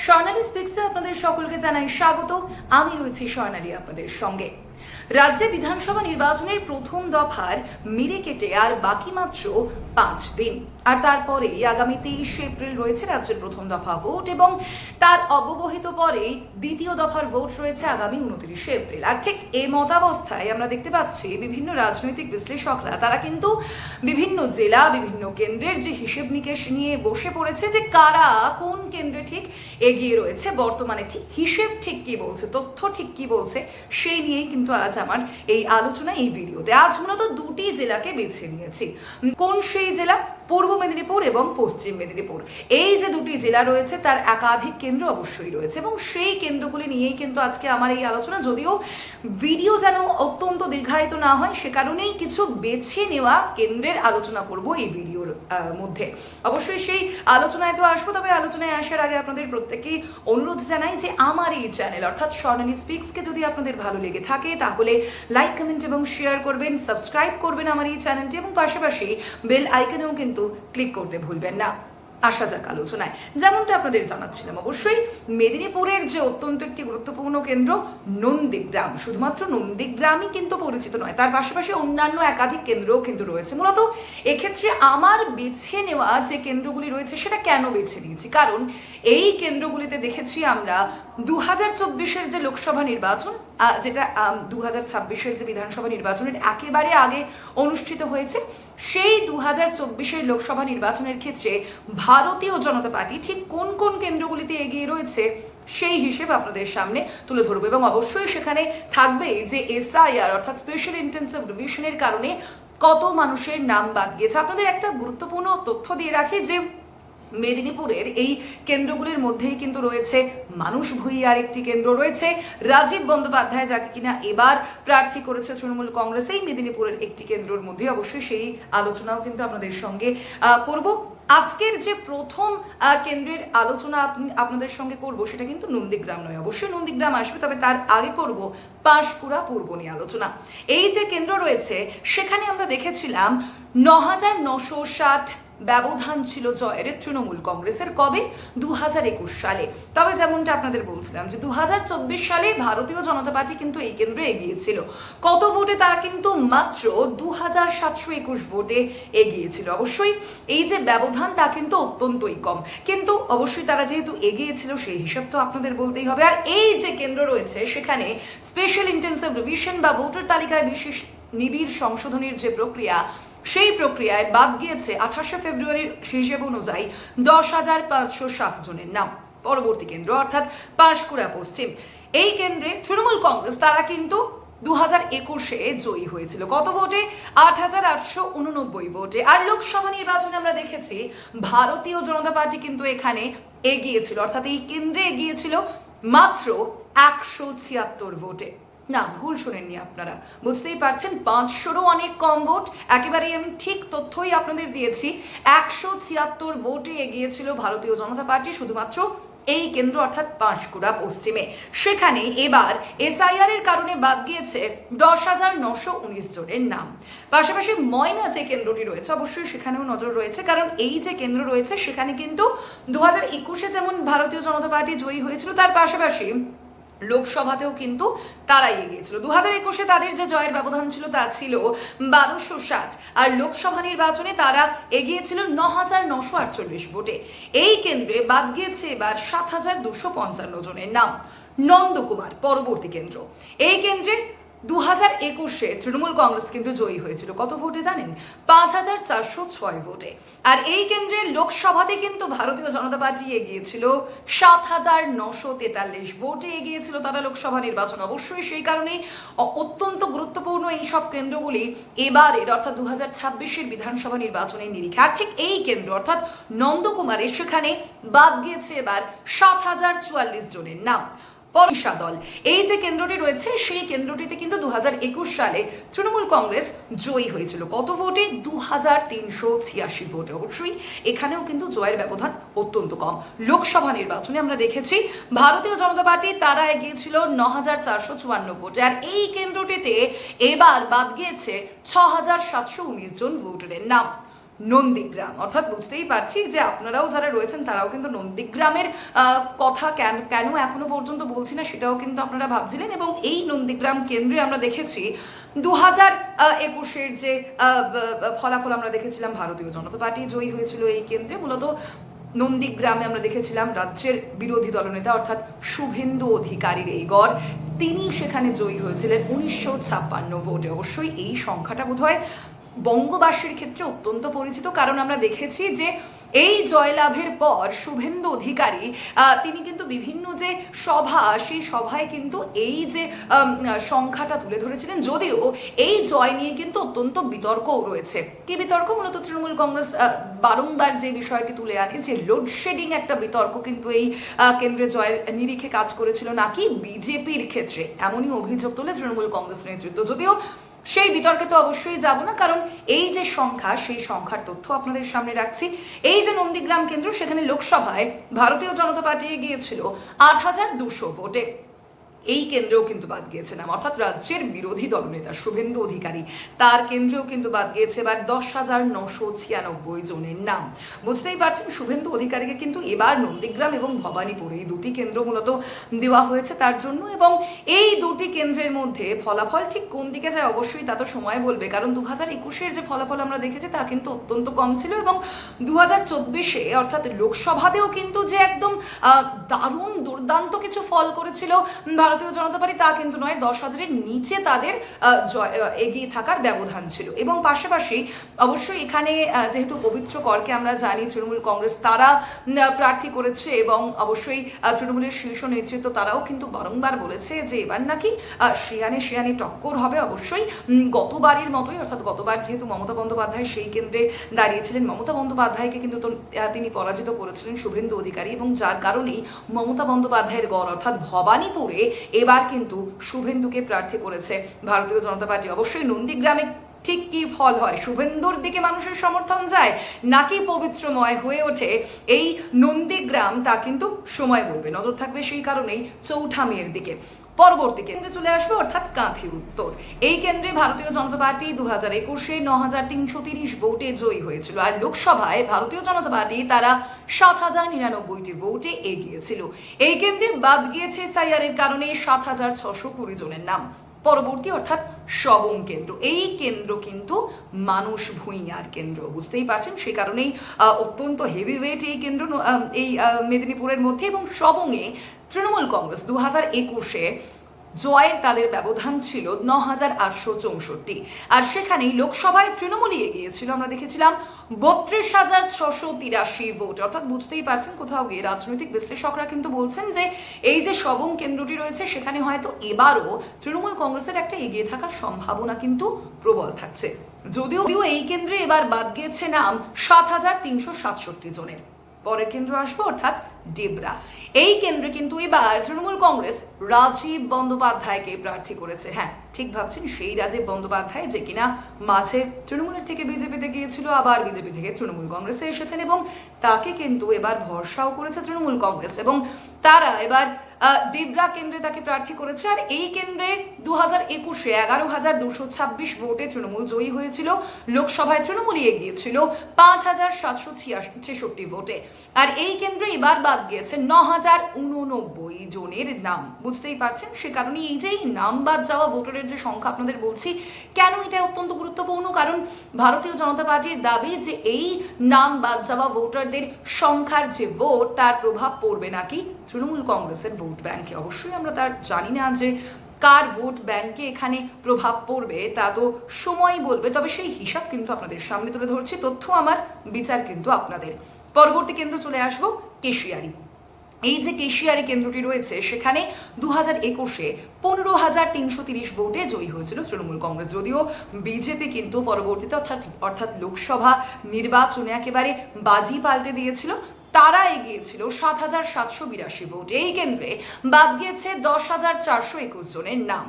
স্বর্ণালী স্পিক্সে আপনাদের সকলকে জানাই স্বাগত। আমি রয়েছি স্বর্ণালী আপনাদের সঙ্গে। রাজ্যে বিধানসভা নির্বাচনের প্রথম দফার মিরে কেটে আর বাকি মাত্র 5 দিন, আর তারপরেই আগামী 23 এপ্রিল রয়েছে রাজ্যের প্রথম দফা ভোট এবং তার অব্যবহিত পরেই দ্বিতীয় দফার ভোট রয়েছে আগামী 29 এপ্রিল। আর ঠিক এই মতাবস্থায় আমরা দেখতে পাচ্ছি বিভিন্ন রাজনৈতিক বিশ্লেষকরা তারা কিন্তু বিভিন্ন জেলা বিভিন্ন কেন্দ্রের যে হিসেব নিকেশ নিয়ে বসে পড়েছে যে কারা কোন কেন্দ্রে ঠিক এগিয়ে রয়েছে, বর্তমানে ঠিক হিসেব ঠিক কি বলছে, তথ্য ঠিক কি বলছে, সেই নিয়েই কিন্তু আজ আমার এই আলোচনা এই ভিডিওতে। আজ মূলত দুটি জেলাকে বেছে নিয়েছি। কোন সেই জেলা? পূর্ব মেদিনীপুর এবং পশ্চিম মেদিনীপুর। এই যে দুটি জেলা রয়েছে তার একাধিক কেন্দ্র অবশ্যই রয়েছে এবং সেই কেন্দ্রগুলি নিয়েই কিন্তু আজকে আমার এই আলোচনা। যদিও ভিডিও যেন অত্যন্ত দীর্ঘায়িত না হয় সে কারণেই কিছু বেছে নেওয়া কেন্দ্রের আলোচনা করব এই ভিডিওর মধ্যে। অবশ্যই সেই আলোচনায় তো আসবো, তবে আলোচনায় আসার আগে আপনাদের প্রত্যেকেই অনুরোধ জানাই যে আমার এই চ্যানেল অর্থাৎ স্বর্ণালী স্পিক্সকে যদি আপনাদের ভালো লেগে থাকে তাহলে লাইক, কমেন্ট এবং শেয়ার করবেন, সাবস্ক্রাইব করবেন আমার এই চ্যানেলটি এবং পাশাপাশি বেল আইকনেও কিন্তু ক্লিক করতে ভুলবেন না। আসা যাক আলোচনায়। যেমনটা আপনাদের জানাচ্ছিলাম, অবশ্যই মেদিনীপুরের যে অত্যন্ত একটি গুরুত্বপূর্ণ কেন্দ্র নন্দীগ্রাম, শুধুমাত্র নন্দীগ্রামই কিন্তু পরিচিত নয়, তার পাশাপাশি অন্যান্য একাধিক কেন্দ্রও কিন্তু রয়েছে। মূলত এক্ষেত্রে আমার বেছে নেওয়া যে কেন্দ্রগুলি রয়েছে সেটা কেন বেছে নিয়েছি, কারণ এই কেন্দ্রগুলিতে দেখেছি আমরা 2024-এর যে লোকসভা নির্বাচন, যেটা 2026-এর যে বিধানসভা নির্বাচনের একেবারে আগে অনুষ্ঠিত হয়েছে, সেই 2024-এর লোকসভা নির্বাচনের ক্ষেত্রে ভারতীয় জনতা পার্টি ঠিক কোন কোন কেন্দ্রগুলিতে এগিয়ে রয়েছে সেই হিসেব আপনাদের সামনে তুলে ধরবো এবং অবশ্যই সেখানে থাকবে যে SIR অর্থাৎ স্পেশাল ইন্টেনসিভ রিভিশনের কারণে কত মানুষের নাম বাদ গিয়েছে। আপনাদের একটা গুরুত্বপূর্ণ তথ্য দিয়ে রাখি যে মেদিনীপুরের এই কেন্দ্রগুলির মধ্যেই কিন্তু রয়েছে মানুষ ভূঁইয়ার একটি কেন্দ্র রয়েছে, রাজীব বন্দ্যোপাধ্যায় যাকে কিনা এবার প্রার্থী করেছে তৃণমূল কংগ্রেস, এই মেদিনীপুরের একটি কেন্দ্রের মধ্যে অবশ্যই সেই আলোচনাও কিন্তু আপনাদের সঙ্গে করব। আজকের যে প্রথম কেন্দ্রের আলোচনা আপনাদের সঙ্গে করব সেটা কিন্তু নন্দীগ্রাম নয়, অবশ্যই নন্দীগ্রাম আসবে, তবে তার আগে করব পাঁশকুড়া পূর্ব নিয়ে আলোচনা। এই যে কেন্দ্র রয়েছে সেখানে আমরা দেখেছিলাম 9,960 ব্যবধান ছিল জয়ের তৃণমূল কংগ্রেসের। কবে? 2021 সালে। তবে যেমনটা আপনাদের বলছিলাম যে 2024 সালে ভারতীয় জনতা পার্টি কিন্তু এই কেন্দ্রে এগিয়েছিল। কত ভোটে? তারা কিন্তু মাত্র 2721 ভোটে এগিয়েছিল। অবশ্যই এই যে ব্যবধান তা কিন্তু অত্যন্তই কম, কিন্তু অবশ্যই তারা যেহেতু এগিয়েছিল সেই হিসাব তো আপনাদের বলতেই হবে। আর এই যে কেন্দ্র রয়েছে সেখানে স্পেশাল ইন্টেনসিভ রিভিশন বা ভোটার তালিকায় বিশেষ নিবিড় সংশোধনের যে প্রক্রিয়া, সেই প্রক্রিয়ায় বাদ গিয়েছে 28 ফেব্রুয়ারির হিসেব অনুযায়ী 10,507 জনের নাম। পরবর্তী কেন্দ্র অর্থাৎ পাঁশকুড়া পশ্চিম, এই কেন্দ্রে তৃণমূল কংগ্রেস তারা কিন্তু 2021-এ জয়ী হয়েছিল। কত ভোটে? 8,889 ভোটে। আর লোকসভা নির্বাচনে আমরা দেখেছি ভারতীয় জনতা পার্টি কিন্তু এখানে এগিয়েছিল, অর্থাৎ এই কেন্দ্রে এগিয়েছিল মাত্র 176 ভোটে। না, ভুল শোনেননি আপনারা, বুঝতেই পারছেন 500-রও অনেক কম ভোট। একেবারেই আমি ঠিক তথ্যই আপনাদের দিয়েছি। 176 ভোটে এগিয়েছিল ভারতীয় জনতা পার্টি শুধুমাত্র এই কেন্দ্র অর্থাৎ পাঁশকুড়া পশ্চিমে। সেখানে এবার SIR এর কারণে বাদ গিয়েছে 10,919 জনের নাম। পাশাপাশি ময়না যে কেন্দ্রটি রয়েছে অবশ্যই সেখানেও নজর রয়েছে, কারণ এই যে কেন্দ্র রয়েছে সেখানে কিন্তু 2021-এ যেমন ভারতীয় জনতা পার্টি জয়ী হয়েছিল, তার পাশাপাশি লোকসভাতেও কিন্তু তারাই এগিয়েছিল। 2021-এ তাদের যে জয়ের ব্যবধান ছিল তা ছিল 1260, আর লোকসভা নির্বাচনে তারা এগিয়েছিল 9,948 ভোটে। এই কেন্দ্রে বাদ গিয়েছে এবার 7,255 জনের নাম। নন্দকুমার পরবর্তী কেন্দ্র, এই কেন্দ্রে 2021-এ তৃণমূল কংগ্রেস কিন্তু জয়ী হয়েছিল। কত ভোটে জানেন? 5,406 ভোটে। আর এই কেন্দ্রে লোকসভাতে কিন্তু ভারতীয় জনতা পার্টি এগিয়েছিল 7,943 ভোটে এগিয়েছিল তারা লোকসভা নির্বাচন। অবশ্যই সেই কারণেই অত্যন্ত গুরুত্বপূর্ণ এই সব কেন্দ্রগুলি এবারের অর্থাৎ 2026-এর বিধানসভা নির্বাচনের নিরিখে। আর ঠিক এই কেন্দ্র অর্থাৎ নন্দকুমারের সেখানে বাদ গিয়েছে এবার 7,044 জনের নাম। পরিষা দল, এই যে কেন্দ্রটি রয়েছে সেই কেন্দ্রটিতে কিন্তু 2021 সালে তৃণমূল কংগ্রেস জয়ী হয়েছিল। কত ভোটে? 2,386 ভোটে। অবশ্যই এখানেও কিন্তু জয়ের ব্যবধান অত্যন্ত কম। লোকসভা নির্বাচনে আমরা দেখেছি ভারতীয় জনতা পার্টি তারা এগিয়েছিল 9,454 ভোটে। আর এই কেন্দ্রটিতে এবার বাদ গিয়েছে 6,719 জন ভোটারের নাম। নন্দীগ্রাম। অর্থাৎ বুঝতেই পারছি যে আপনারাও যারা রয়েছেন তারাও কিন্তু নন্দীগ্রামের কথা কেন এখনো পর্যন্ত বলছি না সেটাও কিন্তু আপনারা ভাবছিলেন। এবং এই নন্দীগ্রাম কেন্দ্রে আমরা দেখেছি 2021-এর যে ফলাফল আমরা দেখেছিলাম, ভারতীয় জনতা পার্টি জয়ী হয়েছিল এই কেন্দ্রে। মূলত নন্দীগ্রামে আমরা দেখেছিলাম রাজ্যের বিরোধী দলনেতা অর্থাৎ শুভেন্দু অধিকারীর এই গড়, তিনি সেখানে জয়ী হয়েছিলেন 1956 ভোটে। অবশ্যই এই সংখ্যাটা বোধহয় বঙ্গবাসীর ক্ষেত্রে অত্যন্ত পরিচিত, কারণ আমরা দেখেছি যে এই জয়লাভের পর শুভেন্দু অধিকারী তিনি কিন্তু বিভিন্ন যে সভা, সেই সভায় কিন্তু এই যে সংখ্যাটা তুলে ধরেছিলেন। যদিও এই জয় নিয়ে কিন্তু অত্যন্ত বিতর্কও রয়েছে। কি বিতর্ক? মূলত তৃণমূল কংগ্রেস বারংবার যে বিষয়টি তুলে আনে যে লোডশেডিং একটা বিতর্ক কিন্তু এই কেন্দ্রে জয়ের নিরিখে কাজ করেছিল নাকি বিজেপির ক্ষেত্রে, এমনই অভিযোগ তোলে তৃণমূল কংগ্রেস নেতৃত্ব। যদিও সেই বিতর্কে তো অবশ্যই যাব না, কারণ এই যে সংখ্যা, সেই সংখ্যার তথ্য আপনাদের সামনে রাখছি। এই যে নন্দীগ্রাম কেন্দ্র, সেখানে লোকসভায় ভারতীয় জনতা পার্টি গিয়েছিল 8,200 ভোটে। এই কেন্দ্রেও কিন্তু বাদ গিয়েছে নাম, অর্থাৎ রাজ্যের বিরোধী দলনেতা শুভেন্দু অধিকারী, তার কেন্দ্রেও কিন্তু বাদ গিয়েছে এবার 10,996 জনের নাম। বুঝতেই পারছেন শুভেন্দু অধিকারীকে কিন্তু এবার নন্দীগ্রাম এবং ভবানীপুর এই দুটি কেন্দ্র মূলত দেওয়া হয়েছে তার জন্য। এবং এই দুটি কেন্দ্রের মধ্যে ফলাফল ঠিক কোন দিকে যায় অবশ্যই তা তো সময় বলবে, কারণ 2021-এর যে ফলাফল আমরা দেখেছি তা কিন্তু অত্যন্ত কম ছিল। এবং 2024-এ অর্থাৎ লোকসভাতেও কিন্তু যে একদম দারুণ দুর্দান্ত কিছু ফল করেছিল ভারতীয় জনতা পার্টি তা কিন্তু নয়। 10,000-এর নিচে তাদের এগিয়ে থাকার ব্যবধান ছিল। এবং পাশাপাশি অবশ্যই এখানে যেহেতু পবিত্র করকে আমরা জানি তৃণমূল কংগ্রেস তারা প্রার্থী করেছে, এবং অবশ্যই তৃণমূলের শীর্ষ নেতৃত্ব তারাও কিন্তু বারংবার বলেছে যে এবার নাকি শিয়ানে টক্কর হবে। অবশ্যই গতবারের মতোই, অর্থাৎ গতবার যেহেতু মমতা বন্দ্যোপাধ্যায় সেই কেন্দ্রে দাঁড়িয়েছিলেন, মমতা বন্দ্যোপাধ্যায়কে কিন্তু তিনি পরাজিত করেছিলেন শুভেন্দু অধিকারী, এবং যার কারণেই মমতা বন্দ্যোপাধ্যায়ের গড় অর্থাৎ ভবানীপুরে এবার কিন্তু শুভেন্দুকে প্রার্থী করেছে ভারতীয় জনতা পার্টি। অবশ্যই নন্দীগ্রামে ঠিক কি ফল হয়, শুভেন্দুর দিকে মানুষের সমর্থন যায় নাকি পবিত্রময় হয়ে ওঠে এই নন্দীগ্রাম, তা কিন্তু সময় বলবে। নজর থাকবে সেই কারণেই 4 মের দিকে। পরবর্তী কেন্দ্রে চলে আসবে অর্থাৎ কাঁথি উত্তর। এই কেন্দ্রে ভারতীয় জনতা পার্টি 2021-এ 9,330 ভোটে জয়ী হয়েছিল, আর লোকসভায় ভারতীয় জনতা পার্টি তারা 7,099টি ভোটে এগিয়েছিল। এই কেন্দ্রে বাদ গিয়েছে এসআইআর-এর কারণে 7,620 জনের নাম। পরবর্তী অর্থাৎ সবং কেন্দ্র, এই কেন্দ্র কিন্তু মানুষ ভূঁইয়ার কেন্দ্র, বুঝতেই পারছেন সে কারণেই অত্যন্ত হেভিওয়েট এই কেন্দ্র এই মেদিনীপুরের মধ্যে। এবং সবংয়ে তৃণমূল কংগ্রেস 2021-এ জয়ের তাদের ব্যবধান ছিল 9,864, আর সেখানেই লোকসভায় তৃণমূলই এগিয়েছিল। আমরা দেখেছিলাম 32,683 ভোট। অর্থাৎ বুঝতেই পারছেন কোথাও গিয়ে রাজনৈতিক বিশ্লেষকরা কিন্তু বলছেন যে এই যে সবং কেন্দ্রটি রয়েছে সেখানে হয়তো এবারও তৃণমূল কংগ্রেসের একটা এগিয়ে থাকার সম্ভাবনা কিন্তু প্রবল থাকছে। যদিও এই কেন্দ্রে এবার বাদ গিয়েছে নাম 7,367 জনের। পরের কেন্দ্র আসবে অর্থাৎ ডেবরা। এই কেন্দ্রে কিন্তু এবার তৃণমূল কংগ্রেস রাজীব বন্দ্যোপাধ্যায়কে প্রার্থী করেছে। হ্যাঁ, ঠিক ভাবছেন, সেই রাজীব বন্দ্যোপাধ্যায় যে কিনা মাঝে তৃণমূলের থেকে বিজেপিতে গিয়েছিল, আবার বিজেপি থেকে তৃণমূল কংগ্রেসে এসেছেন, এবং তাকে কিন্তু এবার ভরসাও করেছে তৃণমূল কংগ্রেস, এবং তারা এবার ডেবরা কেন্দ্রে তাকে প্রার্থী করেছে। আর এই কেন্দ্রে 2021-এ 11,226 ভোটে তৃণমূল জয়ী হয়েছিল। লোকসভায় তৃণমূলই এগিয়েছিল 5,766 ভোটে। আর এই কেন্দ্রে এবার বাদ গিয়েছে 9,089 জনের নাম। বুঝতেই পারছেন সে কারণে এই যে নাম বাদ যাওয়া ভোটারের যে সংখ্যা আপনাদের বলছি, কেন এটা অত্যন্ত গুরুত্বপূর্ণ, কারণ ভারতীয় জনতা পার্টির দাবি যে এই নাম বাদ যাওয়া ভোটারদের সংখ্যার যে ভোট তার প্রভাব পড়বে নাকি তৃণমূল কংগ্রেসের ভোট ব্যাংকে। অবশ্যই আমরা তার জানি না যে কার ভোট ব্যাংকে এখানে প্রভাব পড়বে, তা তো সময় বলবে, তবে সেই হিসাব কিন্তু আপনাদের সামনে তুলে ধরছি। তথ্য আমার, বিচার কিন্তু আপনাদের। পরবর্তী কেন্দ্র চলে আসবো কেশিয়ারি। এই যে কেশিয়ারি কেন্দ্রটি রয়েছে সেখানে 2021-এ 15,330 ভোটে জয়ী হয়েছিল তৃণমূল কংগ্রেস। যদিও বিজেপি কিন্তু পরবর্তীতে অর্থাৎ লোকসভা নির্বাচনে একেবারে বাজি পাল্টে দিয়েছিল, তারা এগিয়েছিল 7,782 ভোট। এই কেন্দ্রে বাদ গিয়েছে 10,421 জনের নাম।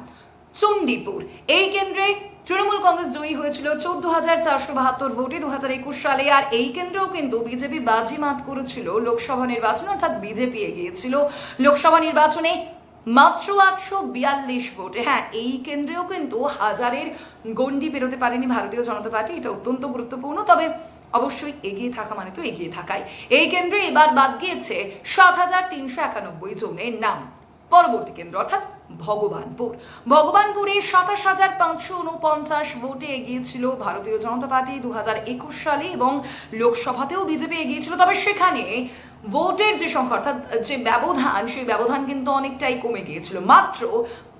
চণ্ডীপুর, এই কেন্দ্রে তৃণমূল কংগ্রেস জয়ী হয়েছিল 14,472 ভোটে 2021 সালে, আর এই কেন্দ্রেও কিন্তু বিজেপি বাজিমাত করেছিল লোকসভা নির্বাচন, অর্থাৎ বিজেপি এগিয়েছিল লোকসভা নির্বাচনে মাত্র 842 ভোটে। হ্যাঁ, এই কেন্দ্রেও কিন্তু 1000-এর গন্ডি পেরোতে পারেনি ভারতীয় জনতা পার্টি, এটা অত্যন্ত গুরুত্বপূর্ণ। তবে অবশ্যই এগিয়ে থাকা মানে তো এগিয়ে থাকাই। এই কেন্দ্রে এবার বাদ গিয়েছে ৭,৩৯১ জনের নাম। পরবর্তী কেন্দ্র অর্থাৎ ভগবানপুরে ২৭,৫৪৯ ভোটে এগিয়েছিল ভারতীয় জনতা পার্টি ২০২১ সালে, এবং লোকসভাতেও বিজেপি এগিয়েছিল। তবে সেখানে ভোটের যে সংখ্যা অর্থাৎ যে ব্যবধান, সেই ব্যবধান কিন্তু অনেকটাই কমে গিয়েছিল। মাত্র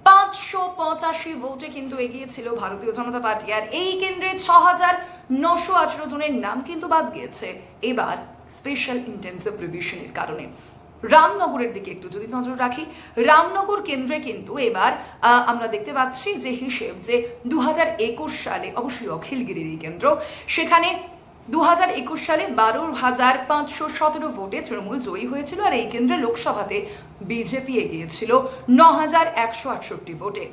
৫৮৫ ভোটে কিন্তু এগিয়েছিল ভারতীয় জনতা পার্টি। আর এই কেন্দ্রে ৬,৯১৮ জনের নাম কিন্তু বাদ গিয়েছে এবার স্পেশাল ইন্টেন্সিভ রিভিশনের কারণে। রামনগরের দিকে একটু যদি নজর রাখি, রামনগর কেন্দ্রে কিন্তু এবার আমরা দেখতে পাচ্ছি যে হিসেব যে ২০২১ সালে অবশ্যই অখিলগিরির এই কেন্দ্র, সেখানে ২০২১ সালে ১২,৫১৭ ভোটে তৃণমূল জয়ী হয়েছিল। আর এই কেন্দ্রে লোকসভাতে বিজেপি এগিয়েছিল ৯,১৬৮ ভোটে।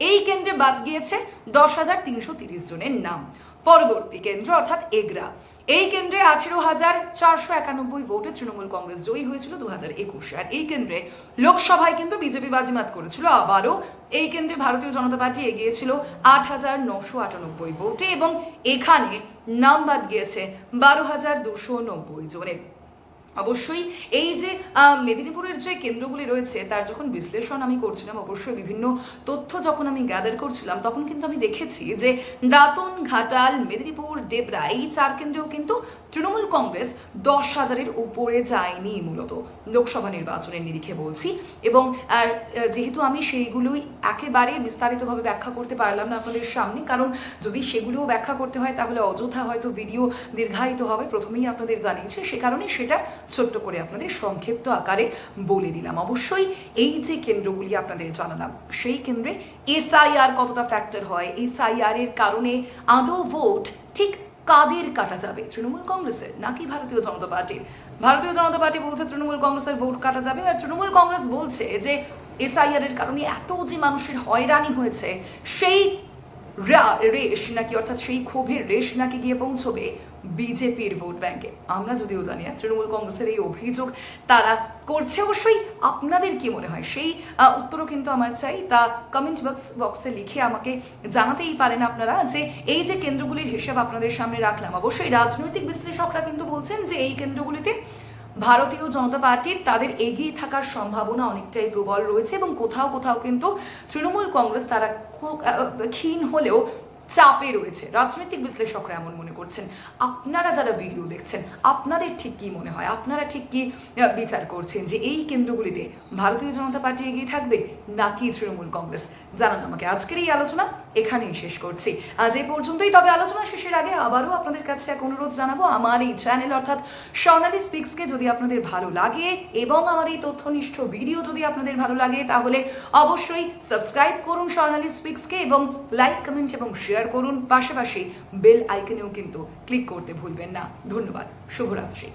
এই কেন্দ্রে বাদ গিয়েছে ১০,৩৩০ জনের নাম। পরবর্তী কেন্দ্র অর্থাৎ এগরা, এই কেন্দ্রে ১৮,৪৯১ ভোটে তৃণমূল কংগ্রেস জয়ী হয়েছিল ২০২১। আর এই কেন্দ্রে লোকসভায় কিন্তু বিজেপি বাজিমাত করেছিল। আবারও এই কেন্দ্রে ভারতীয় জনতা পার্টি এগিয়েছিল ৮,৯৯৮ ভোটে, এবং এখানে নাম বাদ গিয়েছে ১২,২৯০ জনের। অবশ্যই এই যে মেদিনীপুরের যে কেন্দ্রগুলি রয়েছে তার যখন বিশ্লেষণ আমি করছিলাম, অবশ্যই বিভিন্ন তথ্য যখন আমি গ্যাদার করছিলাম, তখন কিন্তু আমি দেখেছি যে দাঁতন, ঘাটাল, মেদিনীপুর, ডেবরা এই 4 কেন্দ্রেও কিন্তু তৃণমূল কংগ্রেস ১০,০০০-এর উপরে যায়নি, মূলত লোকসভা নির্বাচনের নিরিখে বলছি। এবং যেহেতু আমি সেইগুলোই একেবারে বিস্তারিতভাবে ব্যাখ্যা করতে পারলাম না আপনাদের সামনে, কারণ যদি সেগুলোও ব্যাখ্যা করতে হয় তাহলে অযথা হয়তো ভিডিও দীর্ঘায়িত হবে, প্রথমেই আপনাদের জানিয়েছি, সে কারণে সেটা ছোট্ট করে আপনাদের সংক্ষিপ্ত আকারে বলে দিলাম। অবশ্যই এই যে কেন্দ্রগুলি আপনাদের জানালাম, সেই কেন্দ্রে এসআইআর কতটা ফ্যাক্টর হয়, এসআইআর এর কারণে আদৌ ভোট ঠিক কাদের কাটা যাবে, তৃণমূল কংগ্রেসের নাকি ভারতীয় জনতা পার্টির? ভারতীয় জনতা পার্টি বলছে তৃণমূল কংগ্রেসের ভোট কাটা যাবে, আর তৃণমূল কংগ্রেস বলছে যে এসআইআর এর কারণে এত যে মানুষের হয়রানি হয়েছে সেই রেশ নাকি, অর্থাৎ সেই ক্ষোভের রেশ নাকি গিয়ে পৌঁছবে বিজেপির ভোট ব্যাংকে। আমরা যদিও জানি না তৃণমূল কংগ্রেসের এই অভিযোগ তারা করছে, অবশ্যই আপনাদের কি মনে হয় সেই উত্তরও কিন্তু আমার চাই। তা কমেন্ট বক্সে লিখে আমাকে জানাতেই পারেন আপনারা যে এই যে কেন্দ্রগুলির হিসাব আপনাদের সামনে রাখলাম, অবশ্যই রাজনৈতিক বিশ্লেষকরা কিন্তু বলছেন যে এই কেন্দ্রগুলিতে ভারতীয় জনতা পার্টির তাদের এগিয়ে থাকার সম্ভাবনা অনেকটাই প্রবল রয়েছে, এবং কোথাও কোথাও কিন্তু তৃণমূল কংগ্রেস তারা ক্ষীণ হলেও চাপে রয়েছে। রাজনৈতিক বিশ্লেষকরা এমন মনে করছেন। আপনারা যারা ভিডিও দেখছেন, আপনাদের ঠিক কি মনে হয়, আপনারা ঠিক কি বিচার করছেন যে এই কেন্দ্রগুলিতে ভারতীয় জনতা পার্টি এগিয়ে থাকবে নাকি তৃণমূল কংগ্রেস? জানান আমাকে। আজকের এই আলোচনা এখানেই শেষ করছি, আজ এই পর্যন্তই। তবে আলোচনা শেষের আগে আবারও আপনাদের কাছে এক অনুরোধ জানাবো, আমার এই চ্যানেল অর্থাৎ স্বর্ণালী স্পিক্সকে যদি আপনাদের ভালো লাগে এবং আমার এই তথ্যনিষ্ঠ ভিডিও যদি আপনাদের ভালো লাগে, তাহলে অবশ্যই সাবস্ক্রাইব করুন স্বর্ণালী স্পিক্সকে, এবং লাইক, কমেন্ট এবং শেয়ার করুন। পাশাপাশি বেল আইকনেও কিন্তু ক্লিক করতে ভুলবেন না। ধন্যবাদ, শুভরাত্রি।